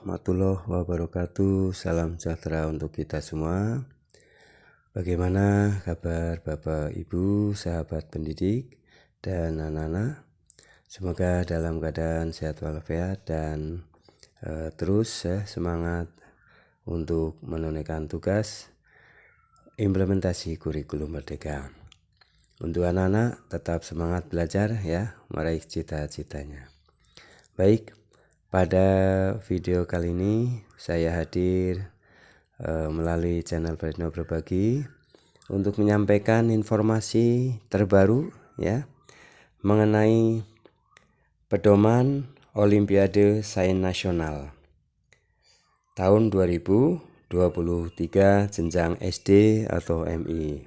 warahmatullahi wabarakatuh. Salam sejahtera untuk kita semua. Bagaimana kabar Bapak Ibu, sahabat pendidik dan anak-anak? Semoga dalam keadaan sehat walafiat dan terus semangat untuk menunaikan tugas implementasi kurikulum merdeka. Untuk anak-anak tetap semangat belajar ya, meraih cita-citanya. Baik, pada video kali ini saya hadir melalui channel Baritno Berbagi untuk menyampaikan informasi terbaru ya mengenai pedoman Olimpiade Sains Nasional tahun 2023 jenjang SD atau MI.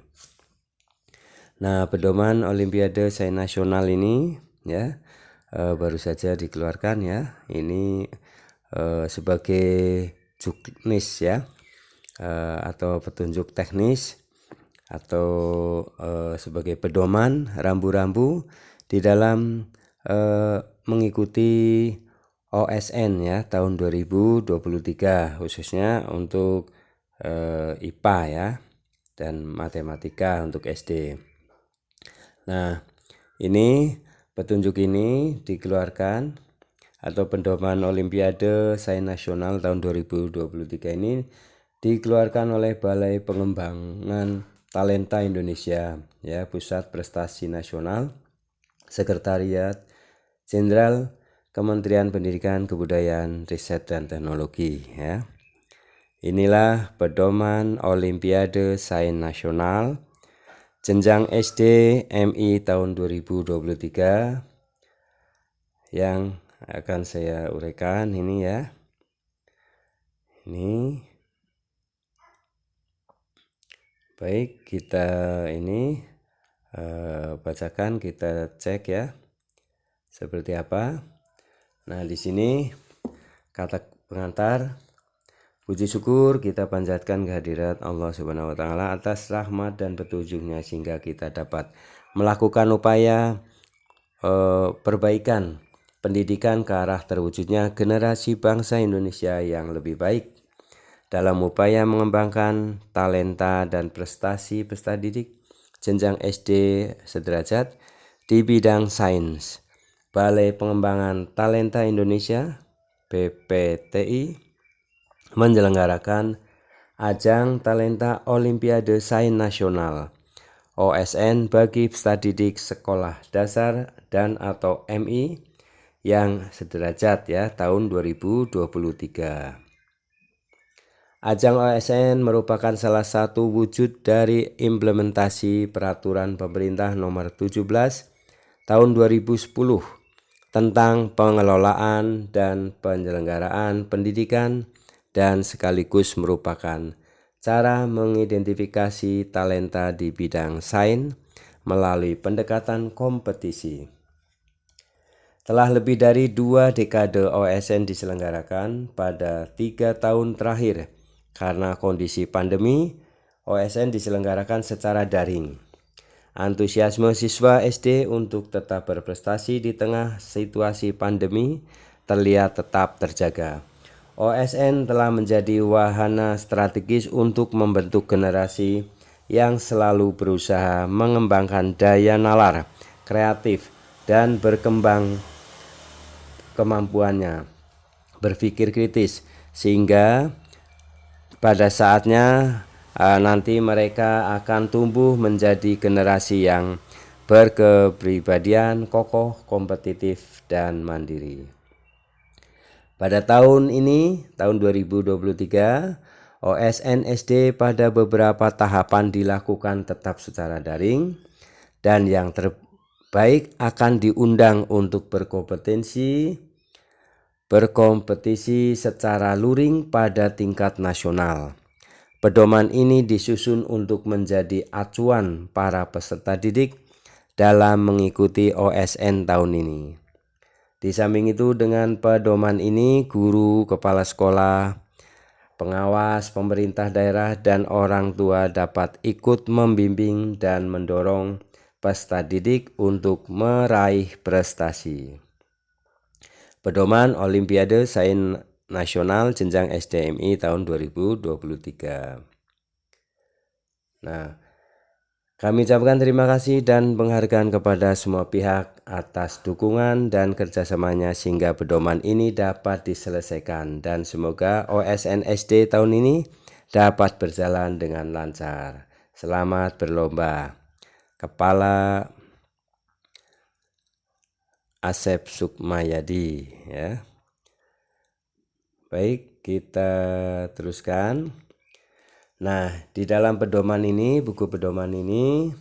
Nah, pedoman Olimpiade Sains Nasional ini ya baru saja dikeluarkan ya. Ini sebagai juknis ya, atau petunjuk teknis atau sebagai pedoman rambu-rambu di dalam mengikuti OSN ya tahun 2023 khususnya untuk IPA ya dan matematika untuk SD. Nah, ini petunjuk ini dikeluarkan atau pedoman Olimpiade Sains Nasional tahun 2023 ini dikeluarkan oleh Balai Pengembangan Talenta Indonesia ya, Pusat Prestasi Nasional, Sekretariat Jenderal Kementerian Pendidikan, Kebudayaan, Riset dan Teknologi ya. Inilah pedoman Olimpiade Sains Nasional jenjang SD MI tahun 2023 yang akan saya uraikan ini ya. Ini baik, kita ini bacakan, kita cek ya seperti apa. Nah, di sini kata pengantar, puji syukur kita panjatkan kehadirat Allah Subhanahu wa taala atas rahmat dan petunjuknya sehingga kita dapat melakukan upaya perbaikan pendidikan ke arah terwujudnya generasi bangsa Indonesia yang lebih baik. Dalam upaya mengembangkan talenta dan prestasi peserta didik jenjang SD sederajat di bidang sains, Balai Pengembangan Talenta Indonesia BPTI menyelenggarakan ajang talenta Olimpiade Sains Nasional OSN bagi peserta didik sekolah dasar dan atau MI yang sederajat ya tahun 2023. Ajang OSN merupakan salah satu wujud dari implementasi peraturan pemerintah nomor 17 tahun 2010 tentang pengelolaan dan penyelenggaraan pendidikan dan sekaligus merupakan cara mengidentifikasi talenta di bidang sains melalui pendekatan kompetisi. Telah lebih dari 2 dekade OSN diselenggarakan. Pada 3 tahun terakhir karena kondisi pandemi, OSN diselenggarakan secara daring. Antusiasme siswa SD untuk tetap berprestasi di tengah situasi pandemi terlihat tetap terjaga. OSN telah menjadi wahana strategis untuk membentuk generasi yang selalu berusaha mengembangkan daya nalar, kreatif, dan berkembang kemampuannya berpikir kritis sehingga pada saatnya nanti mereka akan tumbuh menjadi generasi yang berkepribadian kokoh, kompetitif, dan mandiri. Pada tahun ini, tahun 2023, OSN SD pada beberapa tahapan dilakukan tetap secara daring dan yang terbaik akan diundang untuk berkompetisi secara luring pada tingkat nasional. Pedoman ini disusun untuk menjadi acuan para peserta didik dalam mengikuti OSN tahun ini. Di samping itu, dengan pedoman ini, guru, kepala sekolah, pengawas, pemerintah daerah, dan orang tua dapat ikut membimbing dan mendorong peserta didik untuk meraih prestasi. Pedoman Olimpiade Sains nasional jenjang SDMI tahun 2023. Nah, kami ucapkan terima kasih dan penghargaan kepada semua pihak atas dukungan dan kerjasamanya sehingga pedoman ini dapat diselesaikan, dan semoga OSN SD tahun ini dapat berjalan dengan lancar. Selamat berlomba. Kepala Asep Sukmayadi, ya. Baik, kita teruskan. Nah, di dalam pedoman ini, buku pedoman ini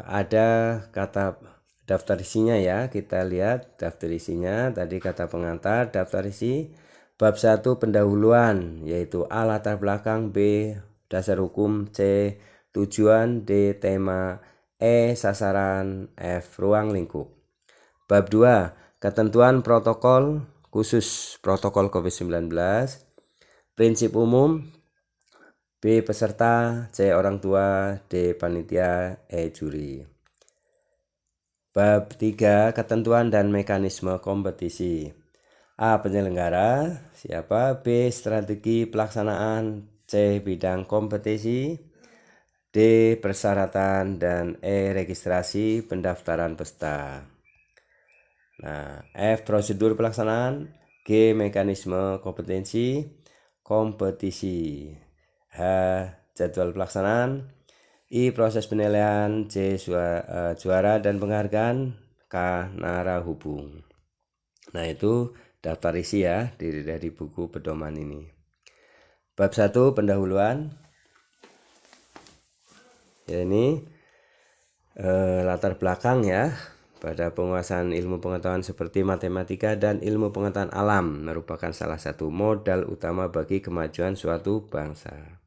ada kata daftar isinya ya. Kita lihat daftar isinya. Tadi kata pengantar, daftar isi. Bab 1 pendahuluan, yaitu A latar belakang, B dasar hukum, C tujuan, D tema, E sasaran, F ruang lingkup. Bab 2 ketentuan protokol khusus protokol COVID-19, prinsip umum, B peserta, C orang tua, D panitia, E juri. Bab 3 ketentuan dan mekanisme kompetisi. A penyelenggara, siapa? B strategi pelaksanaan, C bidang kompetisi, D persyaratan, dan E registrasi pendaftaran peserta. Nah, F prosedur pelaksanaan, G mekanisme kompetisi, H jadwal pelaksanaan, I proses penilaian, C juara dan penghargaan, K nara hubung. Nah, itu daftar isi ya dari buku pedoman ini. Bab 1 pendahuluan, ya ini latar belakang ya pada penguasaan ilmu pengetahuan seperti matematika dan ilmu pengetahuan alam merupakan salah satu modal utama bagi kemajuan suatu bangsa.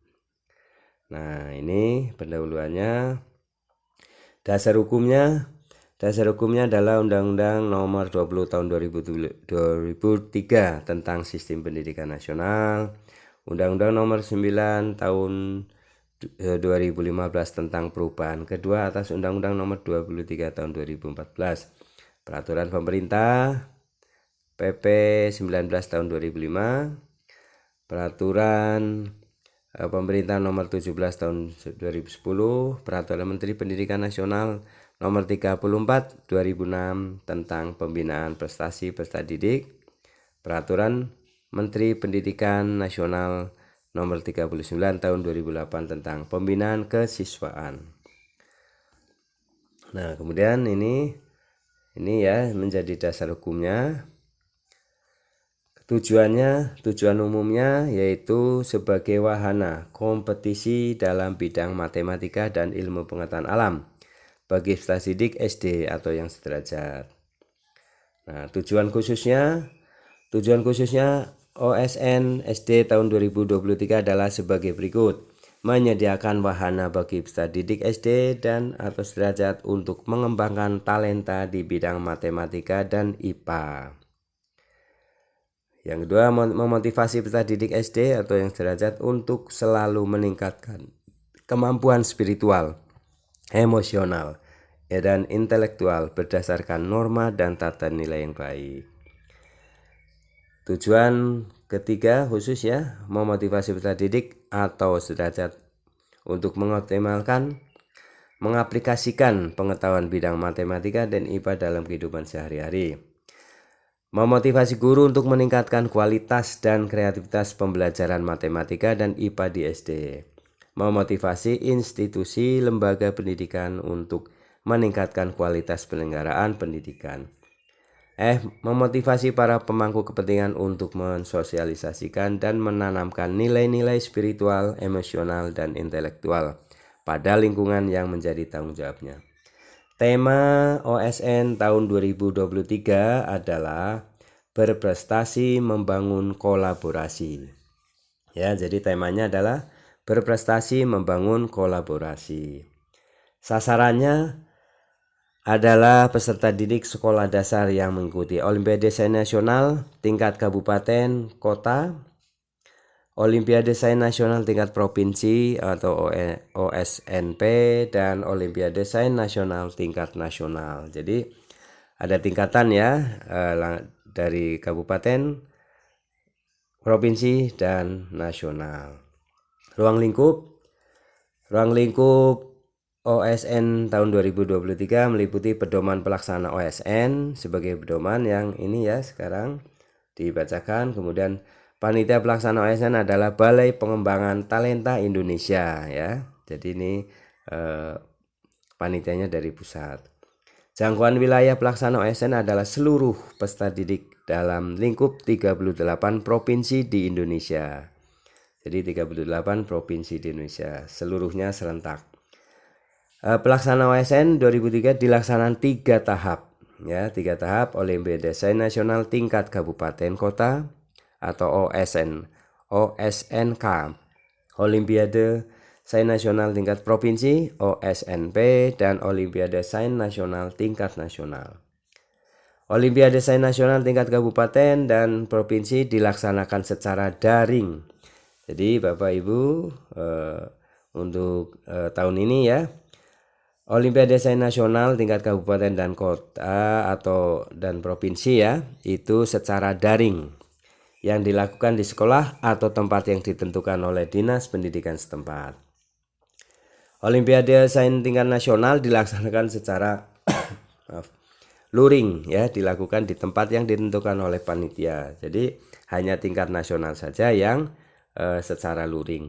Nah, ini pendahuluannya. Dasar hukumnya adalah Undang-Undang Nomor 20 Tahun 2003 tentang Sistem Pendidikan Nasional, Undang-Undang Nomor 9 Tahun 2015 tentang perubahan kedua atas Undang-Undang Nomor 23 Tahun 2014, Peraturan Pemerintah PP 19 Tahun 2005, Peraturan Pemerintah Nomor 17 Tahun 2010, Peraturan Menteri Pendidikan Nasional Nomor 34 2006 tentang pembinaan prestasi peserta didik, Peraturan Menteri Pendidikan Nasional Nomor 39 Tahun 2008 tentang pembinaan kesiswaan. Nah, kemudian ini ya menjadi dasar hukumnya. Tujuan umumnya yaitu sebagai wahana kompetisi dalam bidang matematika dan ilmu pengetahuan alam bagi peserta didik SD atau yang sederajat. Nah, tujuan khususnya OSN SD tahun 2023 adalah sebagai berikut: menyediakan wahana bagi peserta didik SD dan atau sederajat untuk mengembangkan talenta di bidang matematika dan IPA. Yang kedua, memotivasi peserta didik SD atau yang sederajat untuk selalu meningkatkan kemampuan spiritual, emosional, dan intelektual berdasarkan norma dan tata nilai yang baik. Tujuan ketiga khusus ya, memotivasi peserta didik atau sederajat untuk mengoptimalkan, mengaplikasikan pengetahuan bidang matematika dan IPA dalam kehidupan sehari-hari. Memotivasi guru untuk meningkatkan kualitas dan kreativitas pembelajaran matematika dan IPA di SD. Memotivasi institusi lembaga pendidikan untuk meningkatkan kualitas penyelenggaraan pendidikan. Memotivasi para pemangku kepentingan untuk mensosialisasikan dan menanamkan nilai-nilai spiritual, emosional, dan intelektual pada lingkungan yang menjadi tanggung jawabnya. Tema OSN tahun 2023 adalah berprestasi membangun kolaborasi. Ya, jadi temanya adalah berprestasi membangun kolaborasi. Sasarannya adalah peserta didik sekolah dasar yang mengikuti Olimpiade Sains Nasional tingkat kabupaten kota, Olimpiade Sains Nasional tingkat provinsi atau OSNP, dan Olimpiade Sains Nasional tingkat nasional. Jadi ada tingkatan ya, dari kabupaten, provinsi, dan nasional. Ruang lingkup OSN tahun 2023 meliputi pedoman pelaksana OSN sebagai pedoman yang ini ya sekarang dibacakan. Kemudian panitia pelaksana OSN adalah Balai Pengembangan Talenta Indonesia ya. Jadi ini panitianya dari pusat. Jangkauan wilayah pelaksana OSN adalah seluruh peserta didik dalam lingkup 38 provinsi di Indonesia. Jadi 38 provinsi di Indonesia, seluruhnya serentak. Pelaksanaan OSN 2003 dilaksanakan 3 tahap. Ya, 3 tahap Olimpiade Sains Nasional tingkat kabupaten kota atau OSNK. Olimpiade Sains Nasional tingkat provinsi OSNP dan Olimpiade Sains Nasional tingkat nasional. Olimpiade Sains Nasional tingkat kabupaten dan provinsi dilaksanakan secara daring. Jadi Bapak Ibu untuk tahun ini ya, Olimpiade Sains Nasional tingkat kabupaten dan kota dan provinsi ya, itu secara daring yang dilakukan di sekolah atau tempat yang ditentukan oleh Dinas Pendidikan setempat. Olimpiade Sains tingkat nasional dilaksanakan secara luring ya, dilakukan di tempat yang ditentukan oleh panitia. Jadi hanya tingkat nasional saja yang secara luring.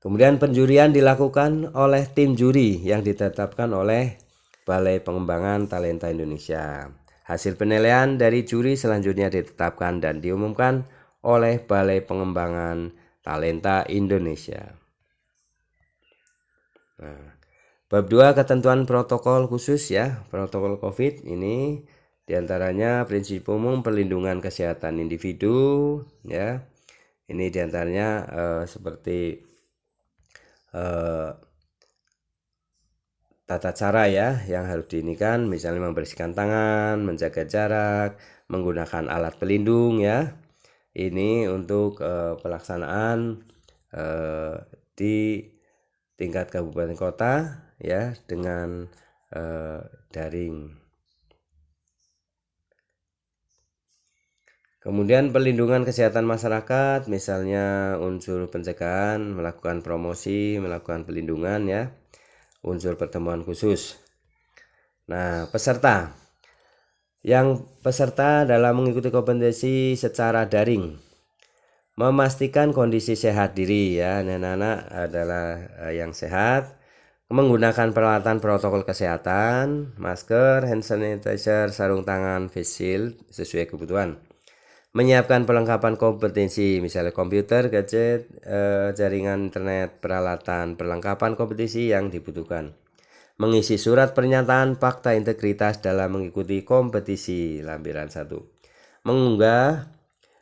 Kemudian penjurian dilakukan oleh tim juri yang ditetapkan oleh Balai Pengembangan Talenta Indonesia. Hasil penilaian dari juri selanjutnya ditetapkan dan diumumkan oleh Balai Pengembangan Talenta Indonesia. Nah, bab 2 ketentuan protokol khusus ya, protokol COVID ini diantaranya prinsip umum perlindungan kesehatan individu ya. Ini diantaranya seperti tata cara ya yang harus diinikan, misalnya membersihkan tangan, menjaga jarak, menggunakan alat pelindung ya. Ini untuk pelaksanaan di tingkat kabupaten kota ya dengan daring. Kemudian perlindungan kesehatan masyarakat, misalnya unsur pencegahan, melakukan promosi, melakukan pelindungan ya, unsur pertemuan khusus. Nah, peserta dalam mengikuti kompetisi secara daring, memastikan kondisi sehat diri ya, anak-anak adalah yang sehat, menggunakan peralatan protokol kesehatan, masker, hand sanitizer, sarung tangan, face shield sesuai kebutuhan. Menyiapkan perlengkapan kompetensi, misalnya komputer, gadget, jaringan internet, peralatan, perlengkapan kompetisi yang dibutuhkan. Mengisi surat pernyataan fakta integritas dalam mengikuti kompetisi lampiran 1. Mengunggah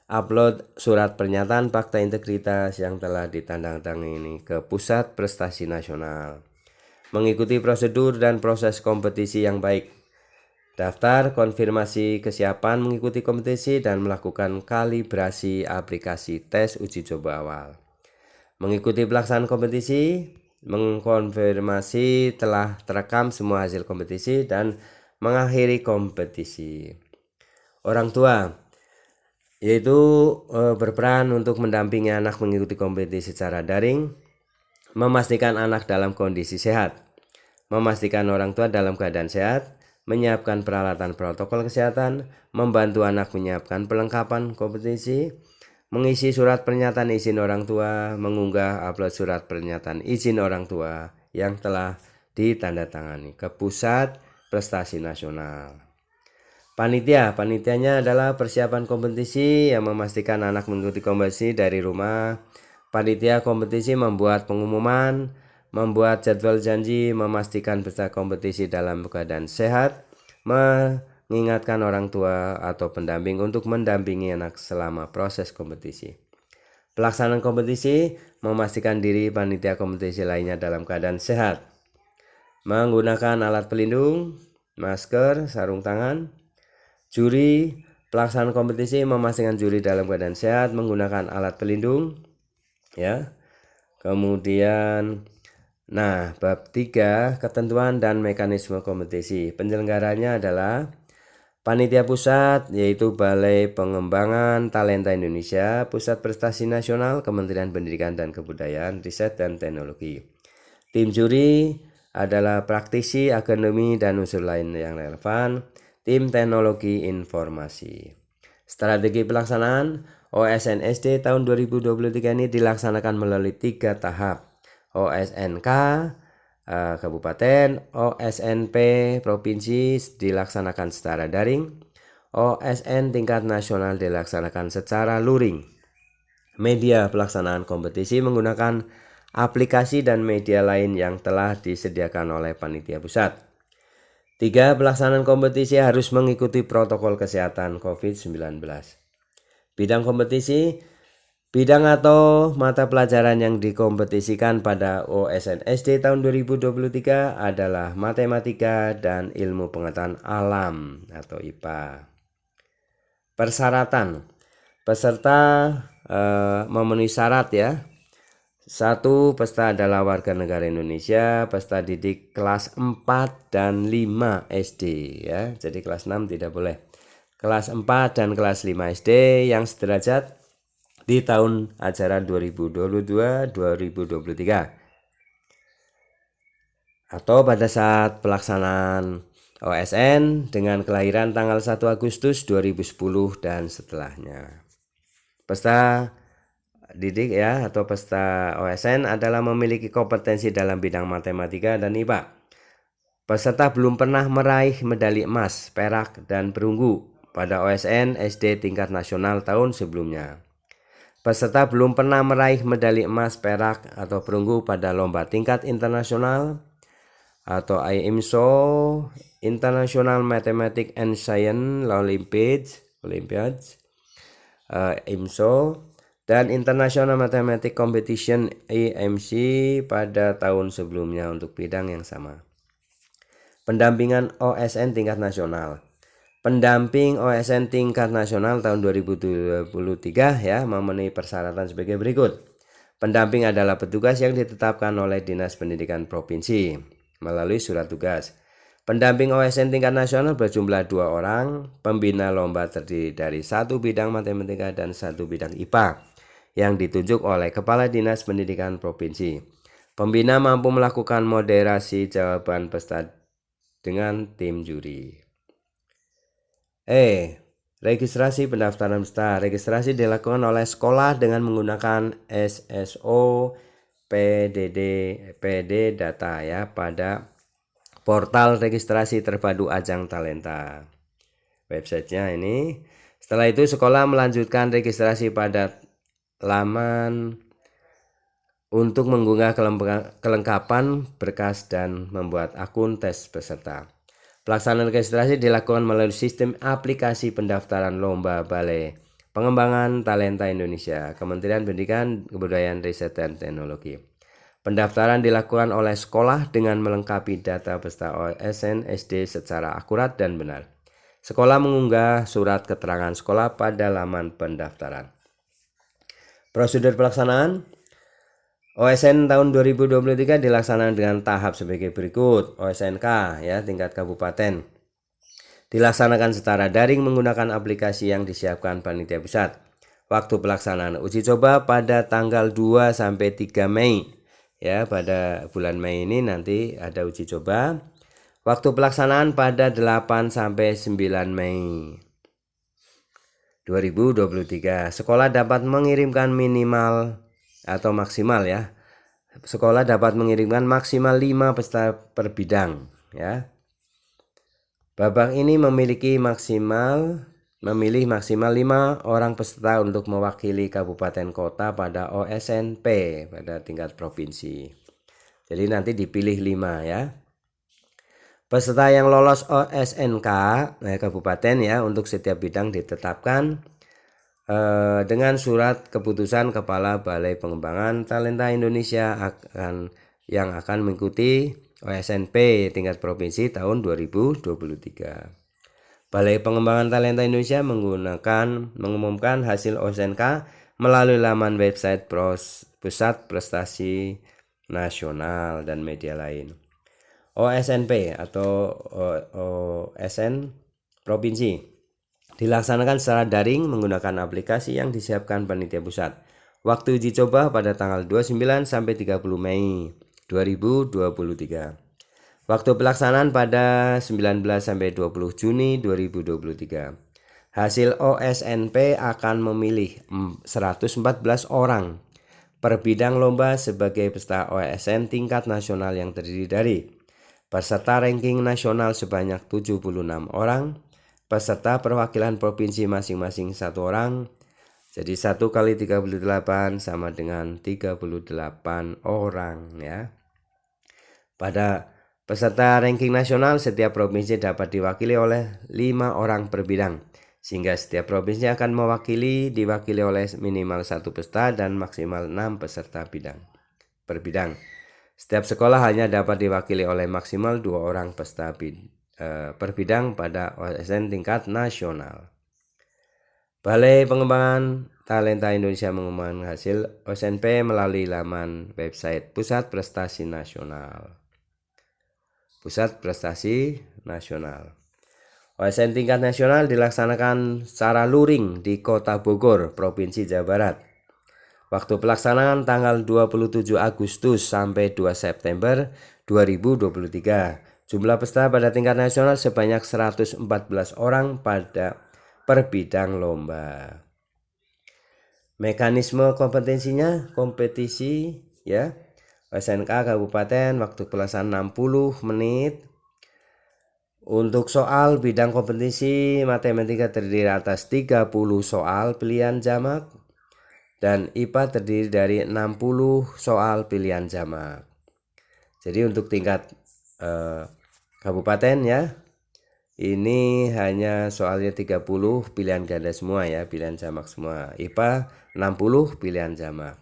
upload surat pernyataan fakta integritas yang telah ditandatangani ke Pusat Prestasi Nasional. Mengikuti prosedur dan proses kompetisi yang baik. Daftar konfirmasi kesiapan mengikuti kompetisi dan melakukan kalibrasi aplikasi tes uji coba awal. Mengikuti pelaksanaan kompetisi, mengkonfirmasi telah terekam semua hasil kompetisi dan mengakhiri kompetisi. Orang tua yaitu berperan untuk mendampingi anak mengikuti kompetisi secara daring, memastikan anak dalam kondisi sehat, memastikan orang tua dalam keadaan sehat, menyiapkan peralatan protokol kesehatan, membantu anak menyiapkan perlengkapan kompetisi, mengisi surat pernyataan izin orang tua, mengunggah upload surat pernyataan izin orang tua yang telah ditandatangani ke Pusat Prestasi Nasional. Panitianya adalah persiapan kompetisi yang memastikan anak mengikuti kompetisi dari rumah. Panitia kompetisi membuat pengumuman, membuat jadwal janji, memastikan peserta kompetisi dalam keadaan sehat, mengingatkan orang tua atau pendamping untuk mendampingi anak selama proses kompetisi. Pelaksanaan kompetisi memastikan diri panitia kompetisi lainnya dalam keadaan sehat. Menggunakan alat pelindung, masker, sarung tangan. Juri pelaksanaan kompetisi memastikan juri dalam keadaan sehat menggunakan alat pelindung ya. Kemudian bab 3 ketentuan dan mekanisme kompetisi. Penyelenggaranya adalah Panitia pusat yaitu Balai Pengembangan Talenta Indonesia, Pusat Prestasi Nasional, Kementerian Pendidikan dan Kebudayaan, Riset dan Teknologi. Tim juri adalah praktisi, akademi, dan unsur lain yang relevan. Tim Teknologi Informasi. Strategi pelaksanaan OSN SD tahun 2023 ini dilaksanakan melalui 3 tahap. OSNK Kabupaten, OSNP Provinsi dilaksanakan secara daring, OSN tingkat nasional dilaksanakan secara luring. Media pelaksanaan kompetisi menggunakan aplikasi dan media lain yang telah disediakan oleh panitia pusat. 3. Pelaksanaan kompetisi harus mengikuti protokol kesehatan COVID-19. Bidang kompetisi, bidang atau mata pelajaran yang dikompetisikan pada OSN SD tahun 2023 adalah matematika dan ilmu pengetahuan alam atau IPA. Persyaratan, peserta memenuhi syarat ya. 1. Peserta adalah warga negara Indonesia, peserta didik kelas 4 dan 5 SD ya. Jadi kelas 6 tidak boleh. Kelas 4 dan kelas 5 SD yang sederajat di tahun ajaran 2022-2023. Atau pada saat pelaksanaan OSN dengan kelahiran tanggal 1 Agustus 2010 dan setelahnya. Peserta didik ya atau peserta OSN adalah memiliki kompetensi dalam bidang matematika dan IPA. Peserta belum pernah meraih medali emas, perak, dan perunggu pada OSN SD tingkat nasional tahun sebelumnya. Peserta belum pernah meraih medali emas, perak, atau perunggu pada lomba tingkat internasional atau IMSO International Mathematics and Science Olympiads IMSO dan International Mathematics Competition IMC pada tahun sebelumnya untuk bidang yang sama. Pendampingan OSN tingkat nasional. Pendamping OSN tingkat nasional tahun 2023 ya memenuhi persyaratan sebagai berikut. Pendamping adalah petugas yang ditetapkan oleh Dinas Pendidikan Provinsi melalui surat tugas. Pendamping OSN tingkat nasional berjumlah 2 orang. Pembina lomba terdiri dari 1 bidang matematika dan 1 bidang IPA yang ditunjuk oleh Kepala Dinas Pendidikan Provinsi. Pembina mampu melakukan moderasi jawaban peserta dengan tim juri. Registrasi pendaftaran peserta. Registrasi dilakukan oleh sekolah dengan menggunakan SSO PD data ya pada portal registrasi terpadu Ajang Talenta. Websitenya ini. Setelah itu sekolah melanjutkan registrasi pada laman untuk mengunggah kelengkapan berkas dan membuat akun tes peserta. Pelaksanaan registrasi dilakukan melalui sistem aplikasi pendaftaran lomba Balai Pengembangan Talenta Indonesia, Kementerian Pendidikan, Kebudayaan, Riset dan Teknologi. Pendaftaran dilakukan oleh sekolah dengan melengkapi data peserta OSN SD secara akurat dan benar. Sekolah mengunggah surat keterangan sekolah pada laman pendaftaran. Prosedur pelaksanaan OSN tahun 2023 dilaksanakan dengan tahap sebagai berikut. OSNK ya tingkat kabupaten dilaksanakan secara daring menggunakan aplikasi yang disiapkan panitia pusat. Waktu pelaksanaan uji coba pada tanggal 2 sampai 3 Mei. Ya, pada bulan Mei ini nanti ada uji coba. Waktu pelaksanaan pada 8 sampai 9 Mei 2023. Sekolah dapat mengirimkan minimal atau maksimal ya. Sekolah dapat mengirimkan maksimal 5 peserta per bidang ya. Babak ini memilih maksimal 5 orang peserta untuk mewakili kabupaten kota pada OSNP pada tingkat provinsi. Jadi nanti dipilih 5 ya. Peserta yang lolos OSNK kabupaten ya untuk setiap bidang ditetapkan dengan surat keputusan Kepala Balai Pengembangan Talenta Indonesia yang akan mengikuti OSNP tingkat provinsi tahun 2023. Balai Pengembangan Talenta Indonesia mengumumkan hasil OSNK melalui laman website Pusat Prestasi Nasional dan media lain. OSNP atau OSN provinsi. Dilaksanakan secara daring menggunakan aplikasi yang disiapkan panitia pusat. Waktu uji coba pada tanggal 29 sampai 30 Mei 2023. Waktu pelaksanaan pada 19 sampai 20 Juni 2023. Hasil OSNP akan memilih 114 orang per bidang lomba sebagai peserta OSN tingkat nasional yang terdiri dari peserta ranking nasional sebanyak 76 orang, peserta perwakilan provinsi masing-masing 1 orang. Jadi 1 kali 38 sama dengan 38 orang ya. Pada peserta ranking nasional, setiap provinsi dapat diwakili oleh 5 orang per bidang, sehingga setiap provinsi akan diwakili oleh minimal 1 peserta dan maksimal 6 peserta per bidang. Setiap sekolah hanya dapat diwakili oleh maksimal 2 orang peserta per bidang pada OSN tingkat nasional. Balai Pengembangan Talenta Indonesia mengumumkan hasil OSNP melalui laman website Pusat Prestasi Nasional. Pusat Prestasi Nasional. OSN tingkat nasional dilaksanakan secara luring di Kota Bogor, Provinsi Jawa Barat. Waktu pelaksanaan tanggal 27 Agustus sampai 2 September 2023. Jumlah peserta pada tingkat nasional sebanyak 114 orang per bidang lomba. Mekanisme kompetisi ya. SNK Kabupaten waktu pelaksanaan 60 menit. Untuk soal bidang kompetisi matematika terdiri atas 30 soal pilihan jamak dan IPA terdiri dari 60 soal pilihan jamak. Jadi untuk tingkat kabupaten ya, ini hanya soalnya 30 pilihan ganda semua ya, pilihan jamak semua. IPA 60 pilihan jamak.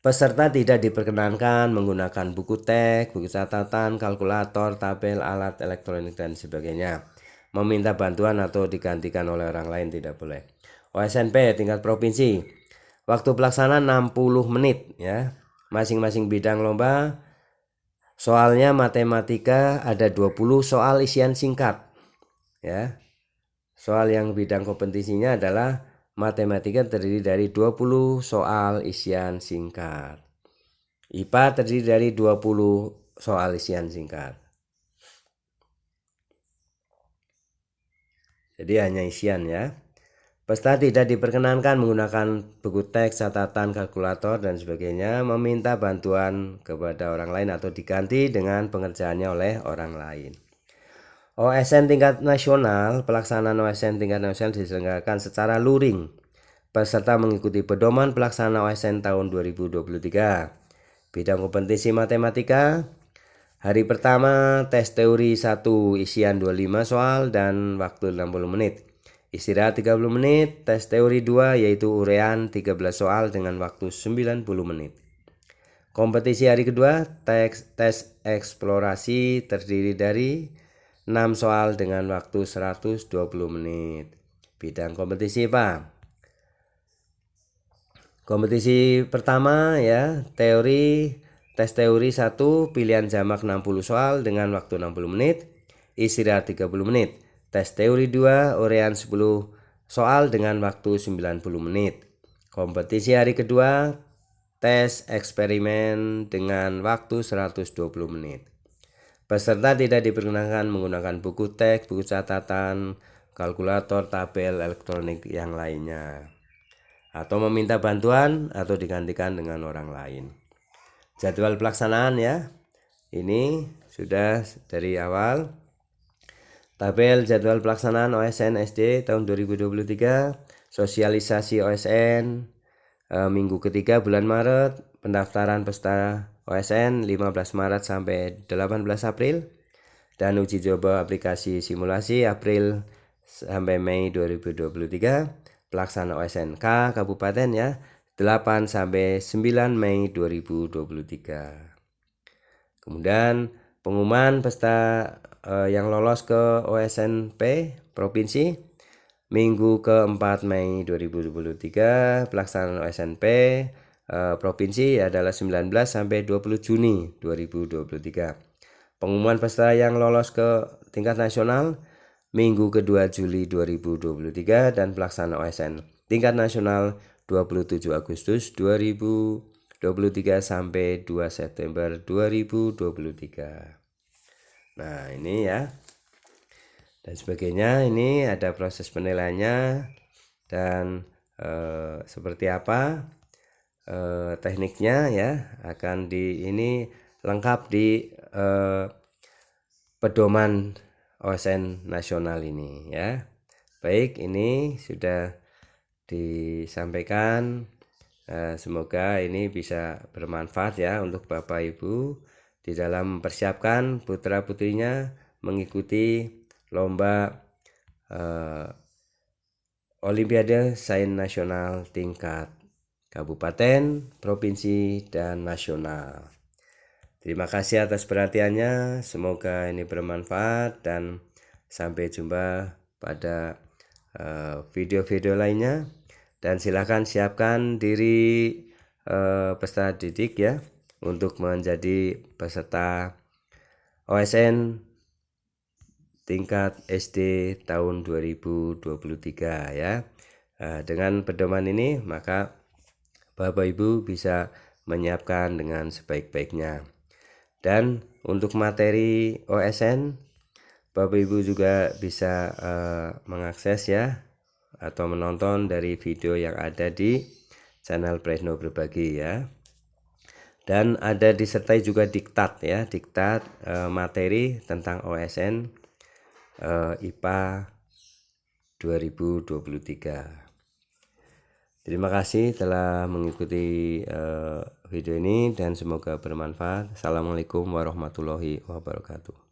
Peserta tidak diperkenankan menggunakan buku teks, buku catatan, kalkulator, tabel, alat elektronik dan sebagainya. Meminta bantuan atau digantikan oleh orang lain tidak boleh. OSNP tingkat provinsi. Waktu pelaksanaan 60 menit ya. Masing-masing bidang lomba. Soalnya matematika ada 20 soal isian singkat. Ya. Soal yang bidang kompetisinya adalah matematika terdiri dari 20 soal isian singkat. IPA terdiri dari 20 soal isian singkat. Jadi hanya isian ya. Peserta tidak diperkenankan menggunakan buku teks, catatan, kalkulator dan sebagainya, meminta bantuan kepada orang lain atau diganti dengan pengerjaannya oleh orang lain. OSN tingkat nasional, pelaksanaan OSN tingkat nasional diselenggarakan secara luring. Peserta mengikuti pedoman pelaksana OSN tahun 2023. Bidang kompetisi matematika. Hari pertama tes teori 1 isian 25 soal dan waktu 60 menit. Istirahat 30 menit. Tes teori 2 yaitu urean 13 soal dengan waktu 90 menit. Kompetisi hari kedua tes eksplorasi terdiri dari 6 soal dengan waktu 120 menit. Bidang kompetisi apa? Kompetisi pertama ya, tes teori 1 pilihan jamak 60 soal dengan waktu 60 menit. Istirahat 30 menit. Tes teori 2 urean 10 soal dengan waktu 90 menit. Kompetisi hari kedua tes eksperimen dengan waktu 120 menit. Peserta tidak diperkenankan menggunakan buku teks, buku catatan, kalkulator, tabel elektronik yang lainnya, atau meminta bantuan atau digantikan dengan orang lain. Jadwal pelaksanaan ya, ini sudah dari awal. Tabel jadwal pelaksanaan OSN SD tahun 2023, sosialisasi OSN minggu ketiga bulan Maret, pendaftaran peserta OSN 15 Maret sampai 18 April, dan uji coba aplikasi simulasi April sampai Mei 2023. Pelaksana OSNK Kabupaten ya 8 sampai 9 Mei 2023. Kemudian pengumuman peserta yang lolos ke OSNP Provinsi minggu ke-4 Mei 2023. Pelaksanaan OSNP Provinsi adalah 19 sampai 20 Juni 2023. Pengumuman peserta yang lolos ke tingkat nasional Minggu kedua Juli 2023 dan pelaksana OSN tingkat nasional 27 Agustus 2023 sampai 2 September 2023. Nah, ini ya. Dan sebagainya, ini ada proses penilaiannya dan seperti apa tekniknya ya, akan ini lengkap di pedoman OSN nasional ini ya. Baik, ini sudah disampaikan. Semoga ini bisa bermanfaat ya untuk Bapak Ibu di dalam mempersiapkan putra putrinya mengikuti lomba Olimpiade Sains Nasional tingkat kabupaten, provinsi, dan nasional. Terima kasih atas perhatiannya, semoga ini bermanfaat dan sampai jumpa pada video-video lainnya. Dan silakan siapkan diri peserta didik ya untuk menjadi peserta OSN tingkat SD tahun 2023 ya. Dengan pedoman ini maka Bapak Ibu bisa menyiapkan dengan sebaik-baiknya. Dan untuk materi OSN Bapak Ibu juga bisa mengakses ya atau menonton dari video yang ada di channel Presno Berbagi ya. Dan ada disertai juga diktat ya, diktat materi tentang OSN IPA 2023. Terima kasih telah mengikuti video ini dan semoga bermanfaat. Assalamualaikum warahmatullahi wabarakatuh.